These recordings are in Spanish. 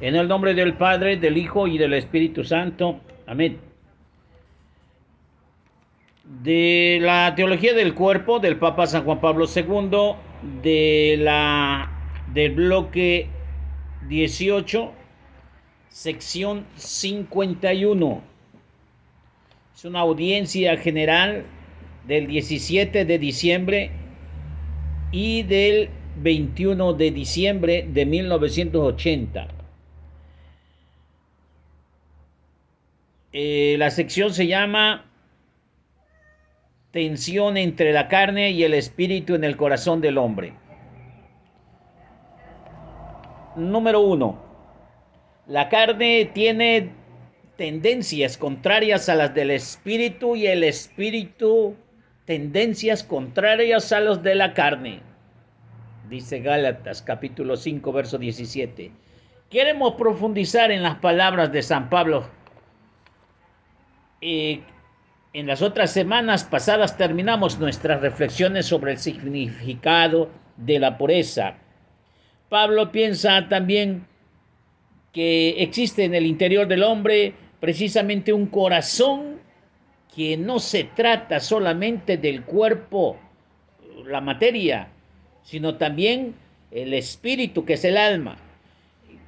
En el nombre del Padre, del Hijo y del Espíritu Santo. Amén. De la teología del cuerpo del Papa San Juan Pablo II, del bloque 18, sección 51. Es una audiencia general del 17 de diciembre y del 21 de diciembre de 1980. La sección se llama Tensión entre la carne y el espíritu en el corazón del hombre. Número 1. La carne tiene tendencias contrarias a las del espíritu y el espíritu tendencias contrarias a los de la carne. Dice Gálatas capítulo 5 verso 17. Queremos profundizar en las palabras de San Pablo. En las otras semanas pasadas terminamos nuestras reflexiones sobre el significado de la pureza. Pablo piensa también que existe en el interior del hombre precisamente un corazón que no se trata solamente del cuerpo, la materia, sino también el espíritu, que es el alma,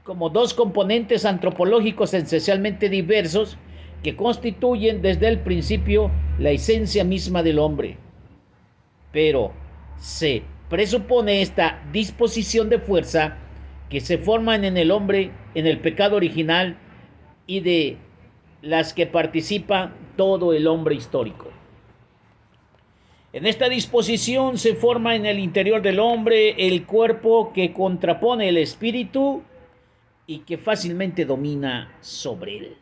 como dos componentes antropológicos esencialmente diversos que constituyen desde el principio la esencia misma del hombre. Pero se presupone esta disposición de fuerza que se forman en el hombre en el pecado original y de las que participa todo el hombre histórico. En esta disposición se forma en el interior del hombre el cuerpo que contrapone el espíritu y que fácilmente domina sobre él.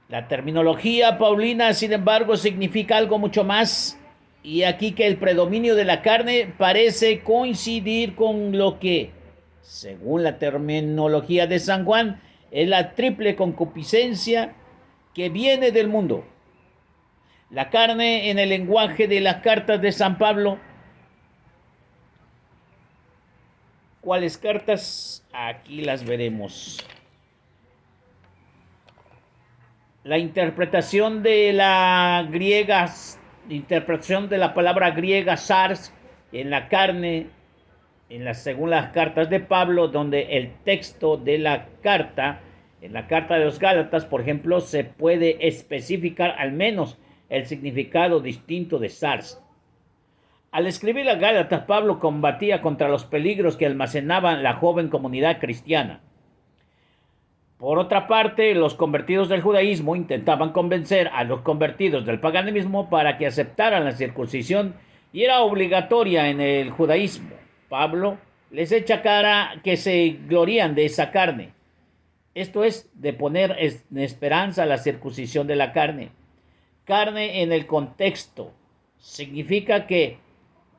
La terminología paulina, sin embargo, significa algo mucho más, y aquí que el predominio de la carne parece coincidir con lo que, según la terminología de San Juan, es la triple concupiscencia que viene del mundo. La carne, en el lenguaje de las cartas de San Pablo. ¿Cuáles cartas? Aquí las veremos. La interpretación de la palabra griega sars en la carne, según las cartas de Pablo, donde el texto de la carta, en la carta de los Gálatas, por ejemplo, se puede especificar al menos el significado distinto de sars. Al escribir las Gálatas, Pablo combatía contra los peligros que almacenaban la joven comunidad cristiana. Por otra parte, los convertidos del judaísmo intentaban convencer a los convertidos del paganismo para que aceptaran la circuncisión y era obligatoria en el judaísmo. Pablo les echa cara que se glorían de esa carne. Esto es, de poner en esperanza la circuncisión de la carne. Carne en el contexto significa que,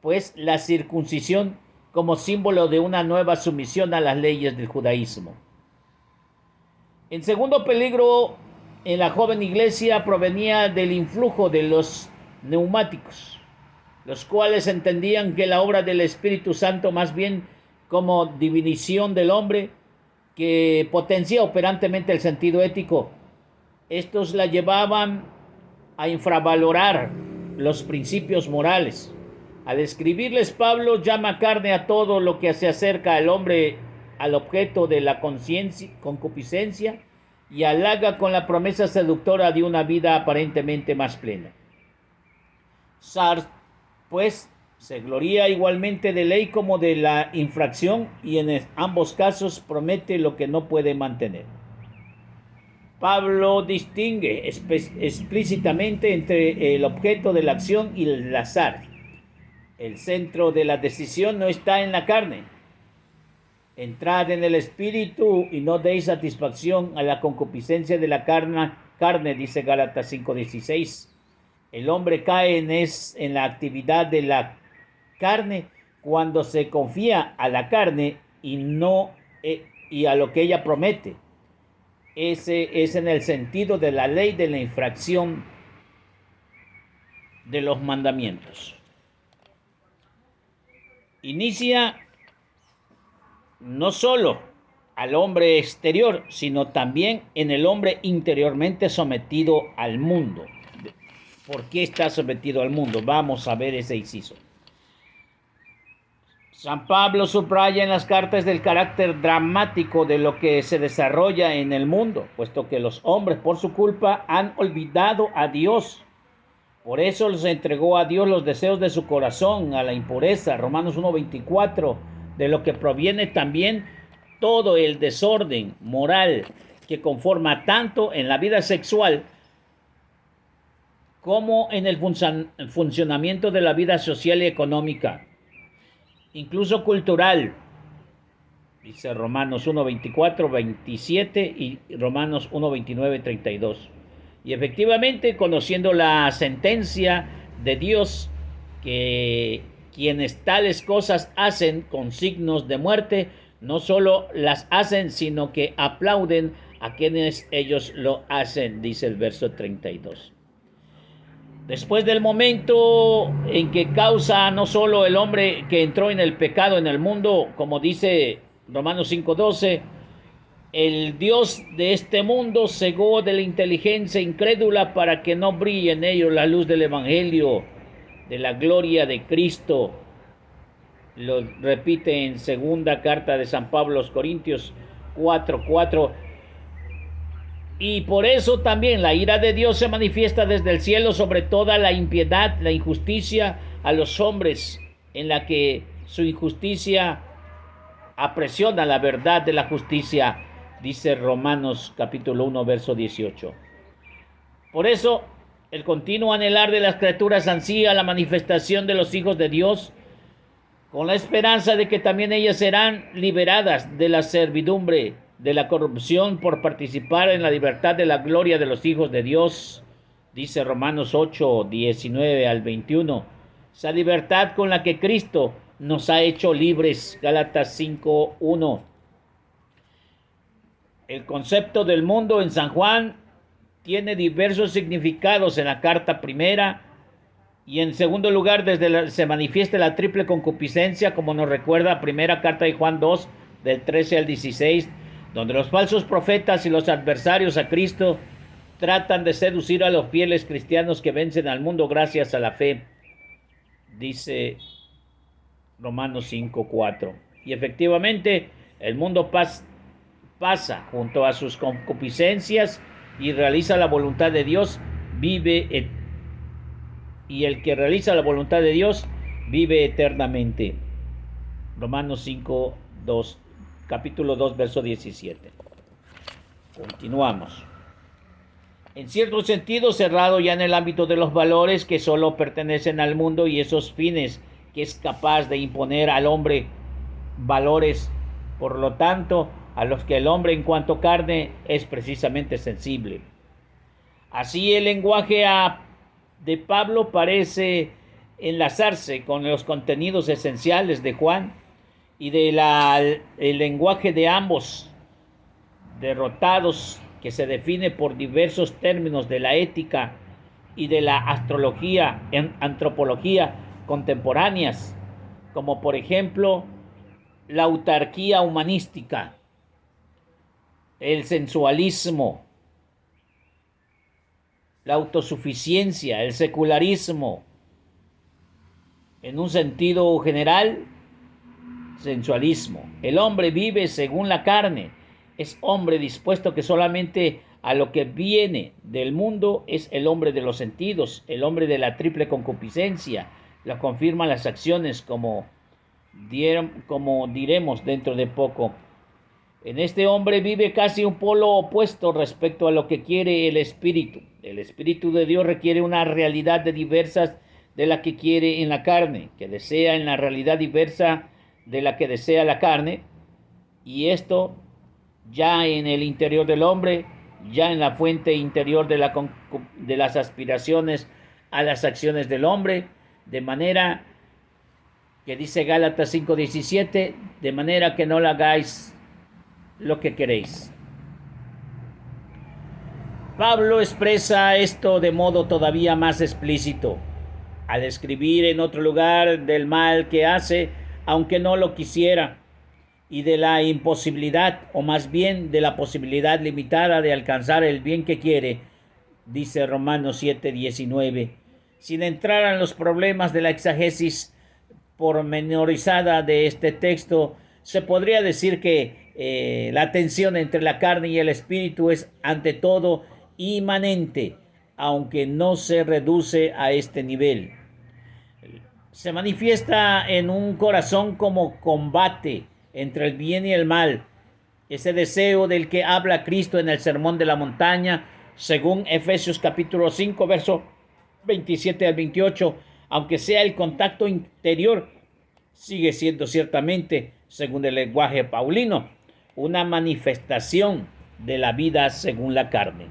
pues, la circuncisión como símbolo de una nueva sumisión a las leyes del judaísmo. El segundo peligro en la joven iglesia provenía del influjo de los neumáticos, los cuales entendían que la obra del Espíritu Santo más bien como divinición del hombre que potencia operantemente el sentido ético. Estos la llevaban a infravalorar los principios morales. Al escribirles, Pablo llama carne a todo lo que se acerca al hombre al objeto de la concupiscencia y halaga con la promesa seductora de una vida aparentemente más plena. Sartre, pues, se gloría igualmente de ley como de la infracción y en ambos casos promete lo que no puede mantener. Pablo distingue explícitamente entre el objeto de la acción y el azar. El centro de la decisión no está en la carne. Entrad en el espíritu y no deis satisfacción a la concupiscencia de la carne, dice Gálatas 5:16. El hombre cae en la actividad de la carne cuando se confía a la carne y a lo que ella promete. Ese es en el sentido de la ley de la infracción de los mandamientos. Inicia no solo al hombre exterior, sino también en el hombre interiormente sometido al mundo. ¿Por qué está sometido al mundo? Vamos a ver ese inciso. San Pablo subraya en las cartas del carácter dramático de lo que se desarrolla en el mundo, puesto que los hombres por su culpa han olvidado a Dios. Por eso les entregó a Dios los deseos de su corazón, a la impureza, Romanos 1:24, de lo que proviene también todo el desorden moral que conforma tanto en la vida sexual como en el funcionamiento de la vida social y económica, incluso cultural, dice Romanos 1:24, 27 y Romanos 1:29, 32. Y efectivamente, conociendo la sentencia de Dios, que quienes tales cosas hacen con signos de muerte, no solo las hacen, sino que aplauden a quienes ellos lo hacen, dice el verso 32. Después del momento en que causa no solo el hombre que entró en el pecado en el mundo, como dice Romanos 5:12, el Dios de este mundo cegó de la inteligencia incrédula para que no brille en ellos la luz del Evangelio, de la gloria de Cristo. Lo repite en segunda carta de San Pablo a los Corintios 4:4. Y por eso también la ira de Dios se manifiesta desde el cielo sobre toda la impiedad, la injusticia a los hombres, en la que su injusticia apresiona la verdad de la justicia, dice Romanos capítulo 1, verso 18. Por eso, el continuo anhelar de las criaturas ansía la manifestación de los hijos de Dios, con la esperanza de que también ellas serán liberadas de la servidumbre, de la corrupción, por participar en la libertad de la gloria de los hijos de Dios, dice Romanos 8, 19 al 21. Esa libertad con la que Cristo nos ha hecho libres, Gálatas 5, 1. El concepto del mundo en San Juan tiene diversos significados en la carta primera, y en segundo lugar se manifiesta la triple concupiscencia, como nos recuerda primera carta de Juan 2, del 13 al 16, donde los falsos profetas y los adversarios a Cristo tratan de seducir a los fieles cristianos que vencen al mundo gracias a la fe, dice Romanos 5:4. Y efectivamente, el mundo pasa junto a sus concupiscencias y realiza la voluntad de Dios, y el que realiza la voluntad de Dios vive eternamente. Romanos 5, 2, capítulo 2, verso 17. Continuamos. En cierto sentido, cerrado ya en el ámbito de los valores que solo pertenecen al mundo y esos fines que es capaz de imponer al hombre, valores, por lo tanto, a los que el hombre en cuanto carne es precisamente sensible. Así el lenguaje de Pablo parece enlazarse con los contenidos esenciales de Juan y el lenguaje de ambos derrotados, que se define por diversos términos de la ética y de la antropología contemporáneas, como por ejemplo la autarquía humanística, el sensualismo, la autosuficiencia, el secularismo. En un sentido general, sensualismo. El hombre vive según la carne, es hombre dispuesto que solamente a lo que viene del mundo, es el hombre de los sentidos, el hombre de la triple concupiscencia. Lo confirman las acciones, como diremos dentro de poco. En este hombre vive casi un polo opuesto respecto a lo que quiere el Espíritu. El Espíritu de Dios requiere una realidad diversas de la que quiere en la carne, que desea en la realidad diversa de la que desea la carne, y esto ya en el interior del hombre, ya en la fuente interior de las aspiraciones a las acciones del hombre, de manera que dice Gálatas 5:17, de manera que no le hagáis lo que queréis. Pablo expresa esto de modo todavía más explícito, al escribir en otro lugar del mal que hace, aunque no lo quisiera. y de la imposibilidad, o más bien de la posibilidad limitada de alcanzar el bien que quiere, dice Romanos 7:19. Sin entrar en los problemas de la exégesis pormenorizada de este texto, se podría decir que la tensión entre la carne y el espíritu es ante todo inmanente, aunque no se reduce a este nivel. Se manifiesta en un corazón como combate entre el bien y el mal, ese deseo del que habla Cristo en el Sermón de la Montaña, según Efesios capítulo 5, verso 27 al 28, aunque sea el contacto interior, sigue siendo ciertamente, según el lenguaje paulino, una manifestación de la vida según la carne.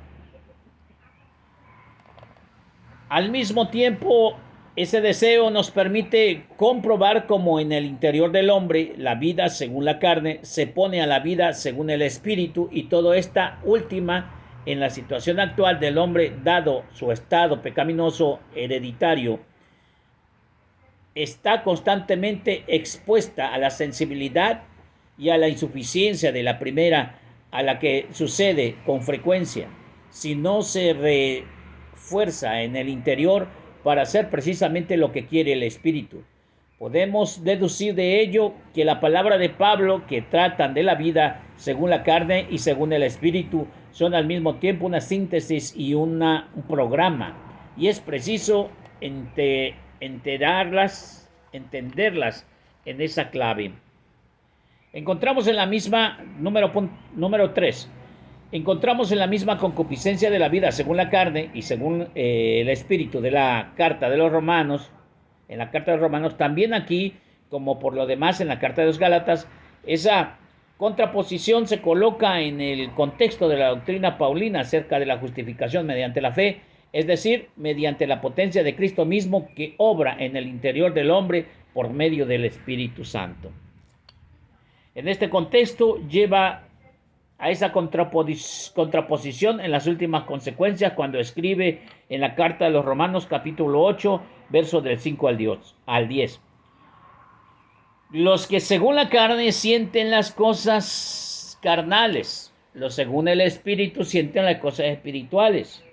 Al mismo tiempo, ese deseo nos permite comprobar cómo en el interior del hombre la vida según la carne se pone a la vida según el espíritu, y todo esta última en la situación actual del hombre, dado su estado pecaminoso hereditario, está constantemente expuesta a la sensibilidad y a la insuficiencia de la primera, a la que sucede con frecuencia si no se refuerza en el interior para hacer precisamente lo que quiere el espíritu. Podemos deducir de ello que la palabra de Pablo, que tratan de la vida según la carne y según el espíritu, son al mismo tiempo una síntesis y un programa, y es preciso entenderlas en esa clave. Encontramos en la misma, número 3, encontramos en la misma concupiscencia de la vida según la carne y según el espíritu de la carta de los Romanos, en la carta de los Romanos, también aquí, como por lo demás en la carta de los Gálatas, esa contraposición se coloca en el contexto de la doctrina paulina acerca de la justificación mediante la fe, es decir, mediante la potencia de Cristo mismo que obra en el interior del hombre por medio del Espíritu Santo. En este contexto lleva a esa contraposición en las últimas consecuencias cuando escribe en la carta de los Romanos capítulo 8, versos del 5 al 10. Los que según la carne sienten las cosas carnales, los según el espíritu sienten las cosas espirituales,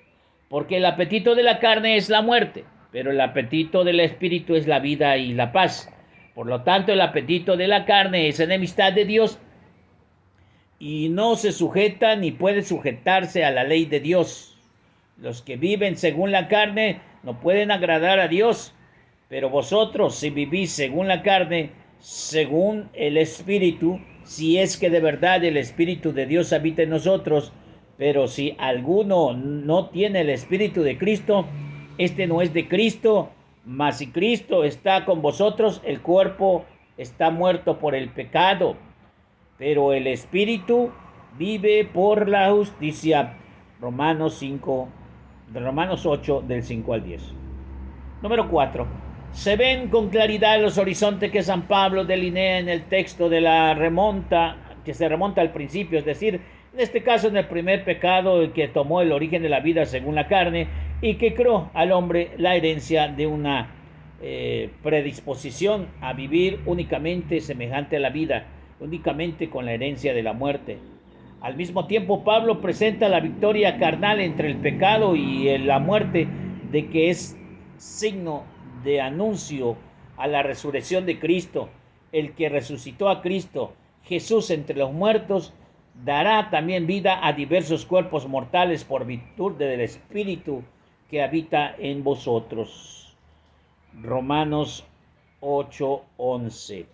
porque el apetito de la carne es la muerte, pero el apetito del espíritu es la vida y la paz. Por lo tanto, el apetito de la carne es enemistad de Dios y no se sujeta ni puede sujetarse a la ley de Dios. Los que viven según la carne no pueden agradar a Dios, pero vosotros, si vivís según la carne, según el Espíritu, si es que de verdad el Espíritu de Dios habita en nosotros, pero si alguno no tiene el Espíritu de Cristo, este no es de Cristo. Mas si Cristo está con vosotros, el cuerpo está muerto por el pecado, pero el Espíritu vive por la justicia. Romanos 8, del 5 al 10. Número 4. Se ven con claridad los horizontes que San Pablo delinea en el texto de que se remonta al principio, es decir, en este caso en el primer pecado que tomó el origen de la vida según la carne y que creó al hombre la herencia de una predisposición a vivir únicamente semejante a la vida, únicamente con la herencia de la muerte. Al mismo tiempo, Pablo presenta la victoria carnal entre el pecado y la muerte, de que es signo de anuncio a la resurrección de Cristo. El que resucitó a Cristo, Jesús, entre los muertos, dará también vida a diversos cuerpos mortales por virtud del Espíritu que habita en vosotros. Romanos 8:11.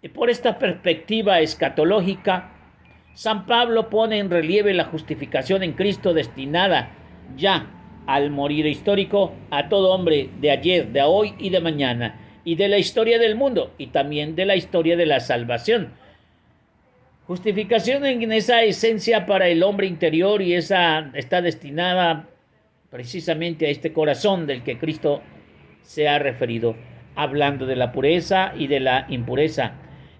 Y por esta perspectiva escatológica, San Pablo pone en relieve la justificación en Cristo destinada ya al morir histórico a todo hombre de ayer, de hoy y de mañana, y de la historia del mundo, y también de la historia de la salvación. Justificación en esa esencia para el hombre interior, y esa está destinada precisamente a este corazón del que Cristo se ha referido, hablando de la pureza y de la impureza.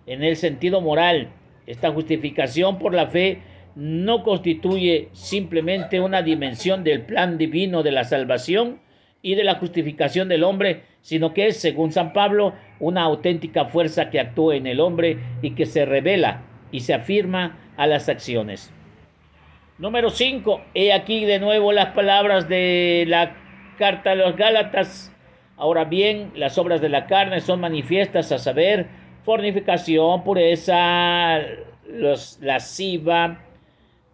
En el sentido moral, esta justificación por la fe no constituye simplemente una dimensión del plan divino de la salvación y de la justificación del hombre, sino que es, según San Pablo, una auténtica fuerza que actúa en el hombre y que se revela y se afirma a las acciones. Número 5. He aquí de nuevo las palabras de la carta a los Gálatas. Ahora bien, las obras de la carne son manifiestas, a saber, fornicación, pureza, lasciva,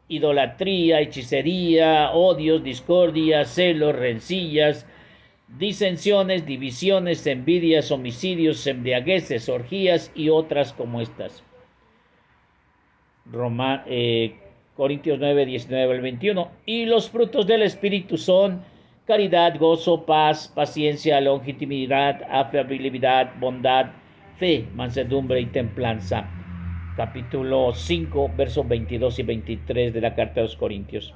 idolatría, hechicería, odios, discordia, celos, rencillas, disensiones, divisiones, envidias, homicidios, embriagueces, orgías y otras como estas. Corintios 9, 19 al 21. Y los frutos del Espíritu son caridad, gozo, paz, paciencia, longanimidad, afabilidad, bondad, fe, mansedumbre y templanza. Capítulo 5, versos 22 y 23 de la carta de los Corintios.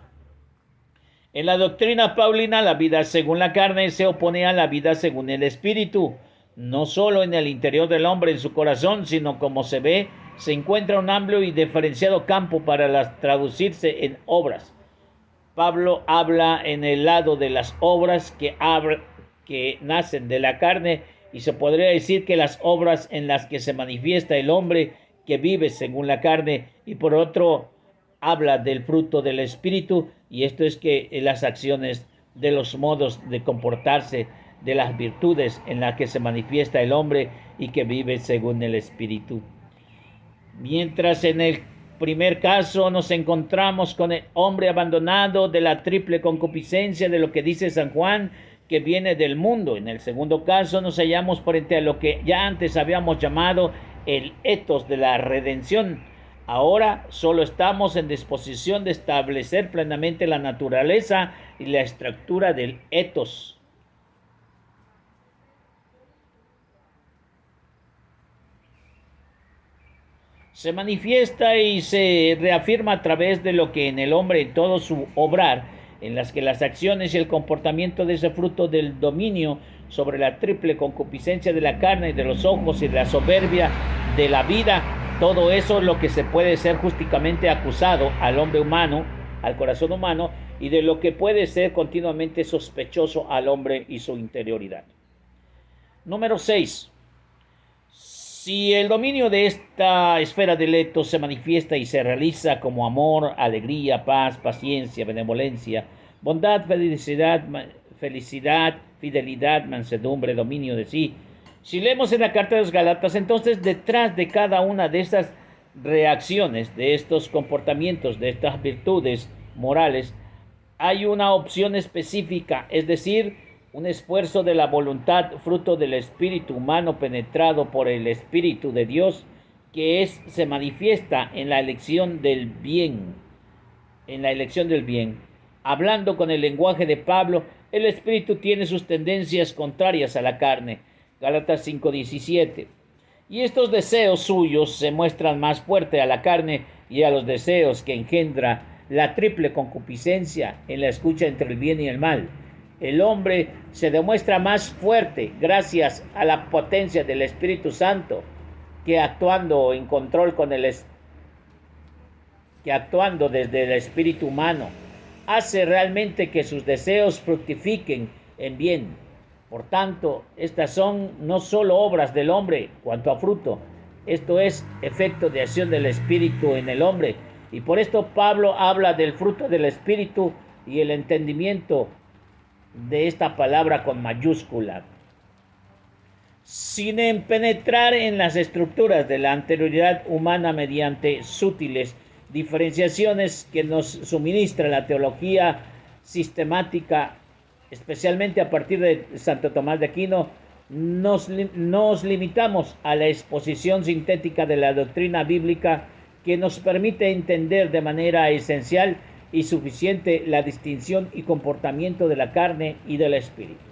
En la doctrina paulina, la vida según la carne se opone a la vida según el Espíritu, no solo en el interior del hombre, en su corazón, sino como se ve, se encuentra un amplio y diferenciado campo para traducirse en obras. Pablo habla en el lado de las obras que nacen de la carne, y se podría decir que las obras en las que se manifiesta el hombre que vive según la carne, y por otro habla del fruto del Espíritu, y esto es que las acciones, de los modos de comportarse, de las virtudes en las que se manifiesta el hombre y que vive según el Espíritu. Mientras en el primer caso nos encontramos con el hombre abandonado de la triple concupiscencia de lo que dice San Juan, que viene del mundo. En el segundo caso nos hallamos frente a lo que ya antes habíamos llamado el etos de la redención. Ahora solo estamos en disposición de establecer plenamente la naturaleza y la estructura del etos. Se manifiesta y se reafirma a través de lo que en el hombre en todo su obrar, en las que las acciones y el comportamiento de ese fruto del dominio sobre la triple concupiscencia de la carne y de los ojos y de la soberbia de la vida, todo eso es lo que se puede ser justamente acusado al hombre humano, al corazón humano, y de lo que puede ser continuamente sospechoso al hombre y su interioridad. Número 6. Si el dominio de esta esfera del etos se manifiesta y se realiza como amor, alegría, paz, paciencia, benevolencia, bondad, felicidad, fidelidad, mansedumbre, dominio de sí. Si leemos en la carta de los Gálatas, entonces detrás de cada una de estas reacciones, de estos comportamientos, de estas virtudes morales, hay una opción específica, es decir, un esfuerzo de la voluntad, fruto del espíritu humano penetrado por el Espíritu de Dios, que se manifiesta en la elección del bien. Hablando con el lenguaje de Pablo, el espíritu tiene sus tendencias contrarias a la carne. Gálatas 5:17. Y estos deseos suyos se muestran más fuerte a la carne y a los deseos que engendra la triple concupiscencia en la escucha entre el bien y el mal. El hombre se demuestra más fuerte gracias a la potencia del Espíritu Santo que actuando en control que actuando desde el espíritu humano hace realmente que sus deseos fructifiquen en bien. Por tanto, estas son no solo obras del hombre cuanto a fruto, esto es efecto de acción del Espíritu en el hombre. Y por esto Pablo habla del fruto del Espíritu y el entendimiento de esta palabra con mayúscula. Sin penetrar en las estructuras de la anterioridad humana mediante sutiles diferenciaciones que nos suministra la teología sistemática, especialmente a partir de Santo Tomás de Aquino, nos limitamos a la exposición sintética de la doctrina bíblica que nos permite entender de manera esencial y suficiente la distinción y comportamiento de la carne y del espíritu.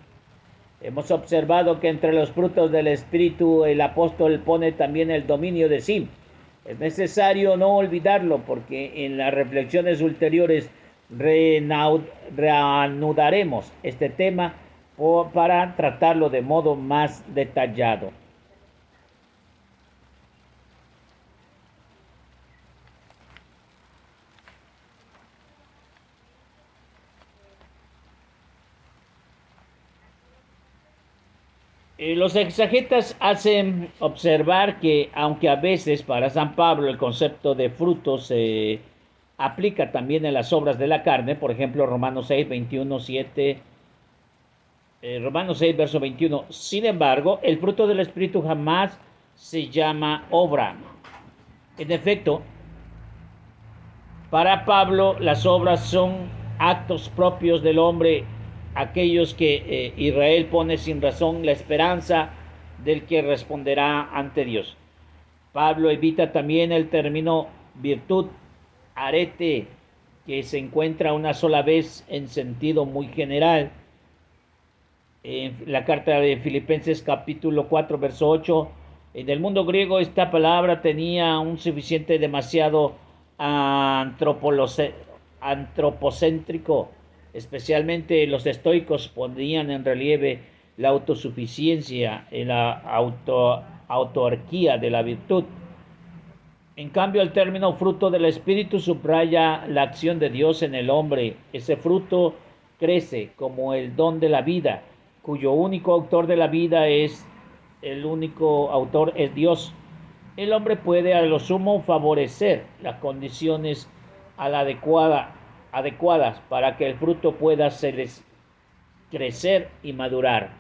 Hemos observado que entre los frutos del espíritu el apóstol pone también el dominio de sí. Es necesario no olvidarlo porque en las reflexiones ulteriores reanudaremos este tema para tratarlo de modo más detallado. Los exegetas hacen observar que, aunque a veces para San Pablo el concepto de frutos se aplica también en las obras de la carne, por ejemplo, Romanos 6, 21, 7, Romanos 6, verso 21. Sin embargo, el fruto del Espíritu jamás se llama obra. En efecto, para Pablo, las obras son actos propios del hombre, aquellos que Israel pone sin razón la esperanza del que responderá ante Dios. Pablo evita también el término virtud, arete, que se encuentra una sola vez en sentido muy general. En la carta de Filipenses capítulo 4, verso 8, en el mundo griego esta palabra tenía un suficiente demasiado antropocéntrico, especialmente los estoicos ponían en relieve la autosuficiencia y la autarquía de la virtud. En cambio, el término fruto del Espíritu subraya la acción de Dios en el hombre. Ese fruto crece como el don de la vida, cuyo único autor de la vida es Dios. El hombre puede a lo sumo favorecer las condiciones adecuadas para que el fruto pueda crecer y madurar.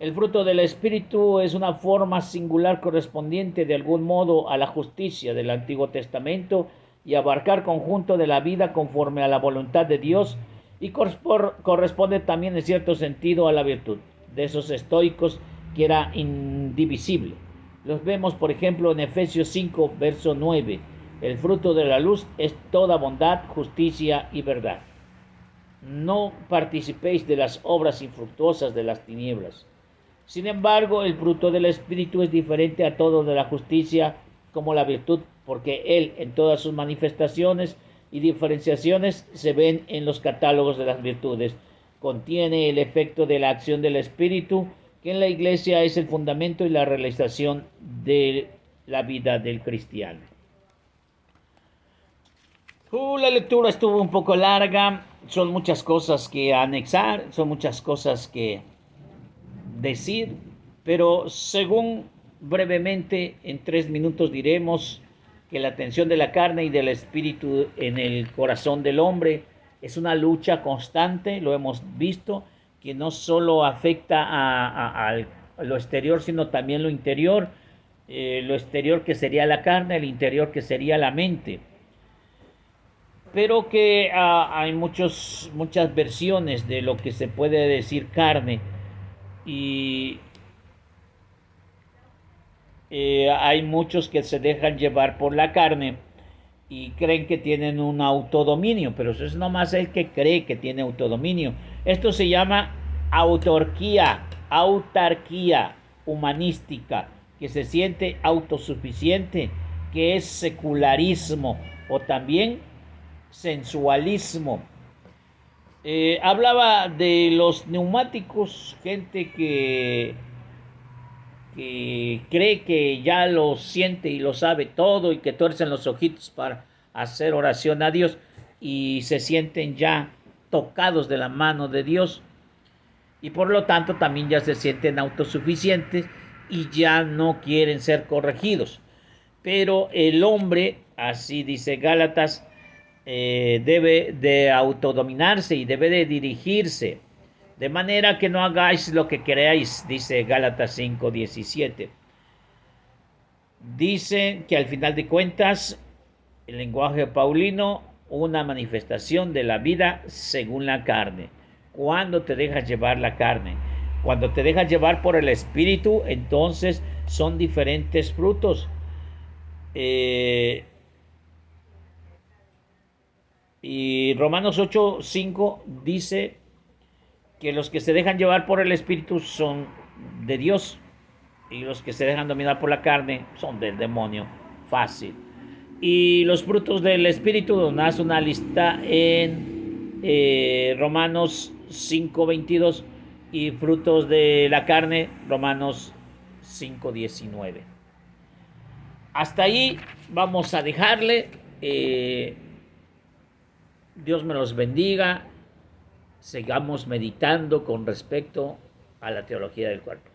El fruto del Espíritu es una forma singular correspondiente de algún modo a la justicia del Antiguo Testamento y abarcar conjunto de la vida conforme a la voluntad de Dios, y corresponde también en cierto sentido a la virtud de esos estoicos que era indivisible. Los vemos, por ejemplo, en Efesios 5, verso 9. El fruto de la luz es toda bondad, justicia y verdad. No participéis de las obras infructuosas de las tinieblas. Sin embargo, el fruto del Espíritu es diferente a todo de la justicia como la virtud, porque Él en todas sus manifestaciones y diferenciaciones se ven en los catálogos de las virtudes. Contiene el efecto de la acción del Espíritu, que en la Iglesia es el fundamento y la realización de la vida del cristiano. La lectura estuvo un poco larga, son muchas cosas que anexar, son muchas cosas que decir, pero según brevemente en 3 minutos diremos que la tensión de la carne y del espíritu en el corazón del hombre es una lucha constante, lo hemos visto, que no solo afecta a lo exterior, sino también lo interior, lo exterior que sería la carne, el interior que sería la mente. Pero que hay muchas versiones de lo que se puede decir carne, y hay muchos que se dejan llevar por la carne y creen que tienen un autodominio, pero eso es nomás el que cree que tiene autodominio. Esto se llama autarquía humanística, que se siente autosuficiente, que es secularismo o también sensualismo. Hablaba de los neumáticos, gente que cree que ya lo siente y lo sabe todo y que tuercen los ojitos para hacer oración a Dios y se sienten ya tocados de la mano de Dios, y por lo tanto también ya se sienten autosuficientes y ya no quieren ser corregidos. Pero el hombre, así dice Gálatas, debe de autodominarse y debe de dirigirse, de manera que no hagáis lo que queráis, dice Gálatas 5:17. Dice que al final de cuentas, el lenguaje paulino, una manifestación de la vida según la carne. Cuando te dejas llevar la carne, cuando te dejas llevar por el Espíritu, entonces son diferentes frutos. Y Romanos 8:5 dice que los que se dejan llevar por el Espíritu son de Dios y los que se dejan dominar por la carne son del demonio. Fácil. Y los frutos del Espíritu, nos hace una lista en Romanos 5:22, y frutos de la carne, Romanos 5:19. Hasta ahí vamos a dejarle. Dios me los bendiga. Sigamos meditando con respecto a la teología del cuerpo.